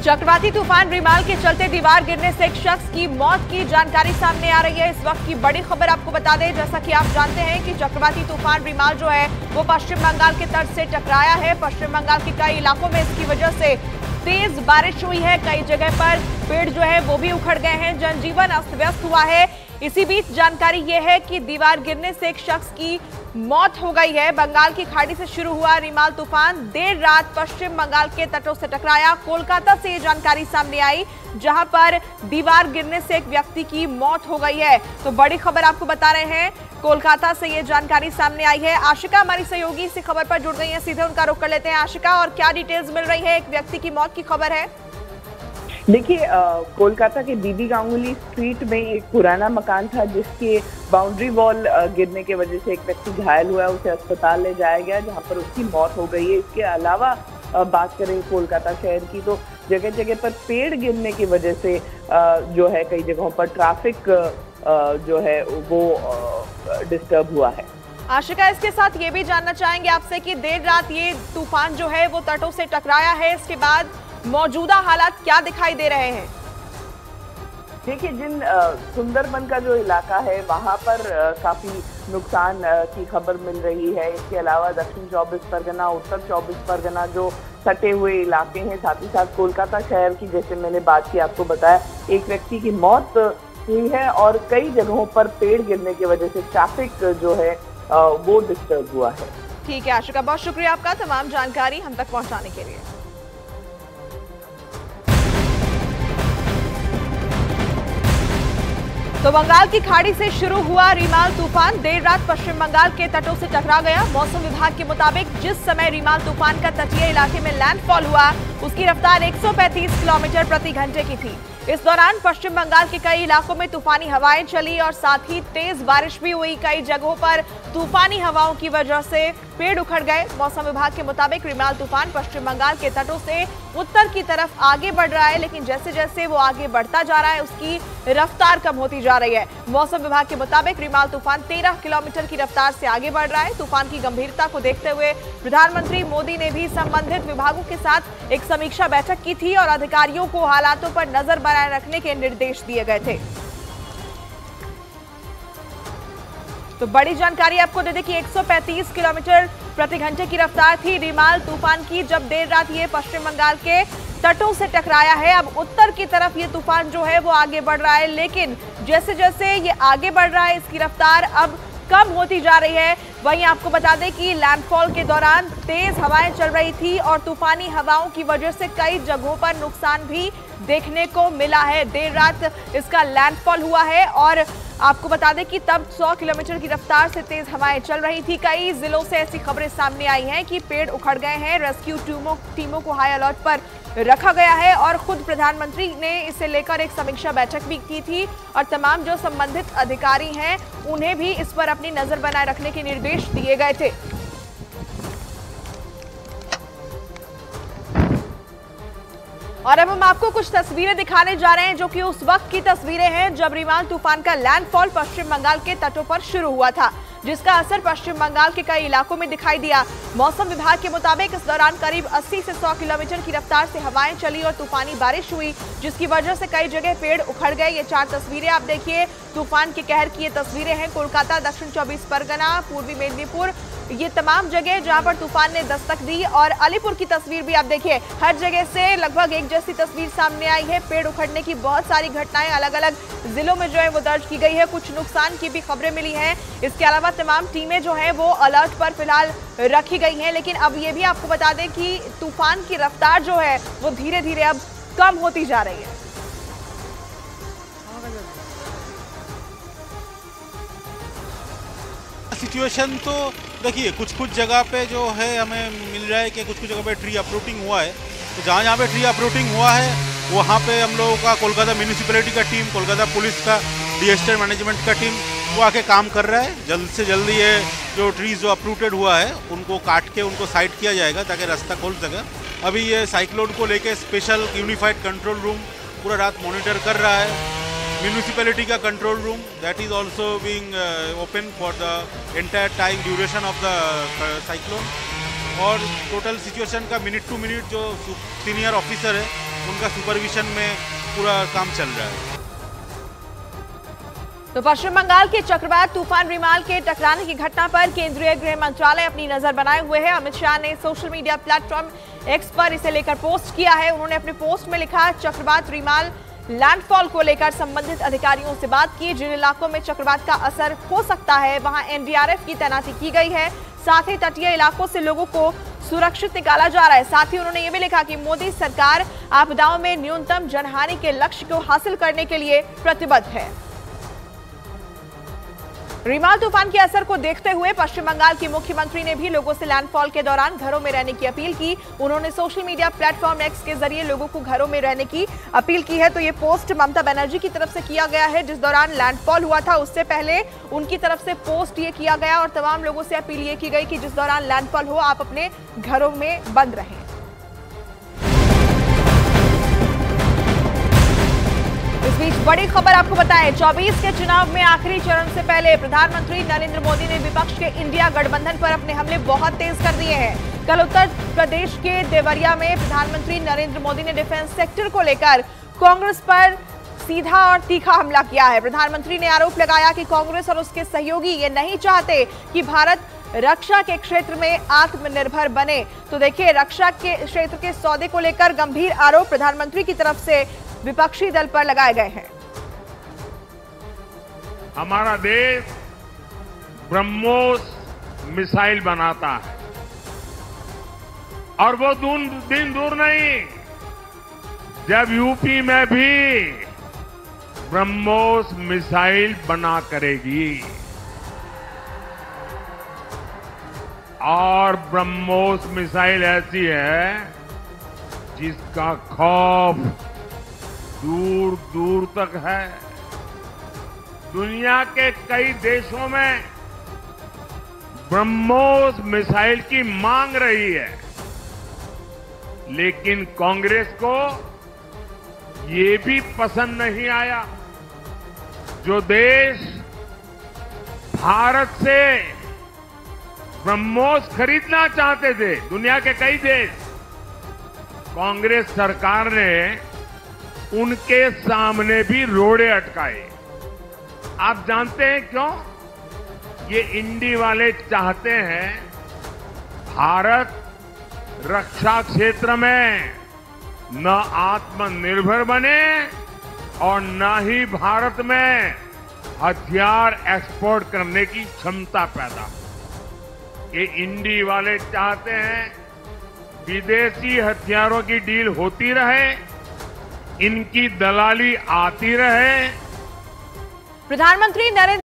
चक्रवाती तूफान रिमाल के चलते दीवार गिरने से एक शख्स की मौत की जानकारी सामने आ रही है। इस वक्त की बड़ी खबर आपको बता दें, जैसा कि आप जानते हैं कि चक्रवाती तूफान रिमाल जो है वो पश्चिम बंगाल के तट से टकराया है। पश्चिम बंगाल के कई इलाकों में इसकी वजह से तेज बारिश हुई है। कई जगह पर पेड़ जो है वो भी उखड़ गए हैं, जनजीवन अस्त व्यस्त हुआ है। इसी बीच जानकारी ये है कि दीवार गिरने से एक शख्स की मौत हो गई है। बंगाल की खाड़ी से शुरू हुआ रिमाल तूफान देर रात पश्चिम बंगाल के तटों से टकराया। कोलकाता से ये जानकारी सामने आई, जहां पर दीवार गिरने से एक व्यक्ति की मौत हो गई है। तो बड़ी खबर आपको बता रहे हैं, कोलकाता से ये जानकारी सामने आई है। आशिका हमारी सहयोगी इसी खबर पर जुड़ गई है, सीधे उनका रुख कर लेते हैं। आशिका, और क्या डिटेल्स मिल रही है? एक व्यक्ति की मौत की खबर है। देखिए, कोलकाता के बीबी गांगुली स्ट्रीट में एक पुराना मकान था जिसके बाउंड्री वॉल गिरने की वजह से एक व्यक्ति घायल हुआ है। उसे अस्पताल ले जाया गया, जहां पर उसकी मौत हो गई है। इसके अलावा बात करें कोलकाता शहर की, तो जगह जगह पर पेड़ गिरने की वजह से जो है कई जगहों पर ट्रैफिक जो है वो डिस्टर्ब हुआ है। आशिका, इसके साथ ये भी जानना चाहेंगे आपसे कि देर रात ये तूफान जो है वो तटों से टकराया है, इसके बाद मौजूदा हालात क्या दिखाई दे रहे हैं? देखिए, जिन सुंदरबन का जो इलाका है वहां पर काफी नुकसान की खबर मिल रही है। इसके अलावा दक्षिण 24 परगना, उत्तर 24 परगना जो सटे हुए इलाके हैं, साथ ही साथ कोलकाता शहर की, जैसे मैंने बात की आपको बताया, एक व्यक्ति की मौत हुई है और कई जगहों पर पेड़ गिरने की वजह से ट्रैफिक जो है वो डिस्टर्ब हुआ है। ठीक है आशिका, बहुत शुक्रिया आपका तमाम जानकारी हम तक पहुंचाने के लिए। तो बंगाल की खाड़ी से शुरू हुआ रिमाल तूफान देर रात पश्चिम बंगाल के तटों से टकरा गया। मौसम विभाग के मुताबिक जिस समय रिमाल तूफान का तटीय इलाके में लैंडफॉल हुआ, उसकी रफ्तार 135 किलोमीटर प्रति घंटे की थी। इस दौरान पश्चिम बंगाल के कई इलाकों में तूफानी हवाएं चली और साथ ही तेज बारिश भी हुई। कई जगहों पर तूफानी हवाओं की वजह से पेड़ उखड़ गए। मौसम विभाग के मुताबिक रिमाल तूफान पश्चिम बंगाल के तटों से उत्तर की तरफ आगे बढ़ रहा है, लेकिन जैसे जैसे वो आगे बढ़ता जा रहा है उसकी रफ्तार कम होती जा रही है। मौसम विभाग के मुताबिक रिमाल तूफान 13 किलोमीटर की रफ्तार से आगे बढ़ रहा है। तूफान की गंभीरता को देखते हुए प्रधानमंत्री मोदी ने भी संबंधित विभागों के साथ एक समीक्षा बैठक की थी और अधिकारियों को हालातों पर नजर बनाए रखने के निर्देश दिए गए थे। तो बड़ी जानकारी आपको दे दें कि 135 किलोमीटर प्रति घंटे की रफ्तार थी रिमाल तूफान की जब देर रात ये पश्चिम बंगाल के तटों से टकराया है। अब उत्तर की तरफ ये तूफान जो है वो आगे बढ़ रहा है, लेकिन जैसे जैसे ये आगे बढ़ रहा है इसकी रफ्तार अब कम होती जा रही है। वहीं आपको बता दें कि लैंडफॉल के दौरान तेज हवाएं चल रही थी और तूफानी हवाओं की वजह से कई जगहों पर नुकसान भी देखने को मिला है। देर रात इसका लैंडफॉल हुआ है और आपको बता दें कि तब 100 किलोमीटर की रफ्तार से तेज हवाएं चल रही थी। कई जिलों से ऐसी खबरें सामने आई हैं कि पेड़ उखड़ गए हैं। रेस्क्यू टीमों को हाई अलर्ट पर रखा गया है और खुद प्रधानमंत्री ने इसे लेकर एक समीक्षा बैठक भी की थी और तमाम जो संबंधित अधिकारी हैं उन्हें भी इस पर अपनी नजर बनाए रखने के निर्देश दिए गए थे। और अब हम आपको कुछ तस्वीरें दिखाने जा रहे हैं जो कि उस वक्त की तस्वीरें हैं जब रिमाल तूफान का लैंडफॉल पश्चिम बंगाल के तटों पर शुरू हुआ था, जिसका असर पश्चिम बंगाल के कई इलाकों में दिखाई दिया। मौसम विभाग के मुताबिक इस दौरान करीब 80 से 100 किलोमीटर की रफ्तार से हवाएं चली और तूफानी बारिश हुई, जिसकी वजह से कई जगह पेड़ उखड़ गए। ये 4 तस्वीरें आप देखिए, तूफान के कहर की ये तस्वीरें हैं। कोलकाता, दक्षिण 24 परगना, पूर्वी मेदिनीपुर, ये तमाम जगह जहां पर तूफान ने दस्तक दी। और अलीपुर की तस्वीर भी आप देखिए, हर जगह से लगभग एक जैसी तस्वीर सामने आई है। पेड़ उखड़ने की बहुत सारी घटनाएं अलग अलग जिलों में जो है वो दर्ज की गई है। कुछ नुकसान की भी खबरें मिली हैं। इसके अलावा तमाम टीमें जो हैं वो अलर्ट पर फिलहाल रखी गई हैं। लेकिन अब ये भी आपको बता दें कि तूफान की रफ्तार जो है वो धीरे धीरे अब कम होती जा रही है। सिचुएशन तो देखिए, कुछ जगह पे जो है हमें मिल रहा है कि कुछ जगह पे ट्री अप्रूटिंग हुआ है। तो जहाँ पे ट्री अप्रूटिंग हुआ है वहाँ पे हम लोगों का कोलकाता म्यूनिसिपैलिटी का टीम, कोलकाता पुलिस का, डिजास्टर मैनेजमेंट का टीम वो आके काम कर रहा है। जल्द से जल्द ये जो ट्रीज जो अप्रूटेड हुआ है उनको काट के उनको साइड किया जाएगा ताकि रास्ता खोल सके। अभी ये साइक्लोन को लेके स्पेशल यूनिफाइड कंट्रोल रूम पूरा रात मॉनिटर कर रहा है। म्यूनिसिपैलिटी का control room that is also being open for the entire time duration of the cyclone. और टोटल सिचुएशन का मिनट टू मिनट जो सीनियर ऑफिसर है उनका सुपरविजन में पूरा काम चल रहा है। तो पश्चिम बंगाल के चक्रवात तूफान रिमाल के टकराने की घटना पर केंद्रीय गृह मंत्रालय अपनी नजर बनाए हुए है। अमित शाह ने सोशल मीडिया प्लेटफॉर्म एक्स पर इसे लेकर पोस्ट किया है। उन्होंने अपने पोस्ट में लिखा, चक्रवात रिमाल लैंडफॉल को लेकर संबंधित अधिकारियों से बात की। जिन इलाकों में चक्रवात का असर हो सकता है वहां एनडीआरएफ की तैनाती की गई है। साथ ही तटीय इलाकों से लोगों को सुरक्षित निकाला जा रहा है। साथ ही उन्होंने ये भी लिखा कि मोदी सरकार आपदाओं में न्यूनतम जनहानि के लक्ष्य को हासिल करने के लिए प्रतिबद्ध है। रिमाल तूफान के असर को देखते हुए पश्चिम बंगाल की मुख्यमंत्री ने भी लोगों से लैंडफॉल के दौरान घरों में रहने की अपील की। उन्होंने सोशल मीडिया प्लेटफॉर्म एक्स के जरिए लोगों को घरों में रहने की अपील की है। तो ये पोस्ट ममता बनर्जी की तरफ से किया गया है, जिस दौरान लैंडफॉल हुआ था उससे पहले उनकी तरफ से पोस्ट ये किया गया और तमाम लोगों से अपील ये की गई कि जिस दौरान लैंडफॉल हो आप अपने घरों में बंद रहें। इस बीच बड़ी खबर आपको बताएं, 24 के चुनाव में आखिरी चरण से पहले प्रधानमंत्री नरेंद्र मोदी ने विपक्ष के इंडिया गठबंधन पर अपने हमले बहुत तेज कर दिए हैं। कल उत्तर प्रदेश के देवरिया में प्रधानमंत्री नरेंद्र मोदी ने डिफेंस सेक्टर को लेकर कांग्रेस पर सीधा और तीखा हमला किया है। प्रधानमंत्री ने आरोप लगाया कि कांग्रेस और उसके सहयोगी ये नहीं चाहते कि भारत रक्षा के क्षेत्र में आत्मनिर्भर बने। तो देखिए, रक्षा के क्षेत्र के सौदे को लेकर गंभीर आरोप प्रधानमंत्री की तरफ से विपक्षी दल पर लगाए गए हैं। हमारा देश ब्रह्मोस मिसाइल बनाता है और वो दिन दूर नहीं जब यूपी में भी ब्रह्मोस मिसाइल बना करेगी और ब्रह्मोस मिसाइल ऐसी है जिसका खौफ दूर दूर तक है। दुनिया के कई देशों में ब्रह्मोस मिसाइल की मांग रही है, लेकिन कांग्रेस को ये भी पसंद नहीं आया। जो देश भारत से ब्रह्मोस खरीदना चाहते थे, दुनिया के कई देश, कांग्रेस सरकार ने उनके सामने भी रोड़े अटकाए। आप जानते हैं क्यों? ये इंडी वाले चाहते हैं भारत रक्षा क्षेत्र में न आत्मनिर्भर बने और न ही भारत में हथियार एक्सपोर्ट करने की क्षमता पैदा हो। ये इंडी वाले चाहते हैं विदेशी हथियारों की डील होती रहे, इनकी दलाली आती रहे। प्रधानमंत्री नरेंद्र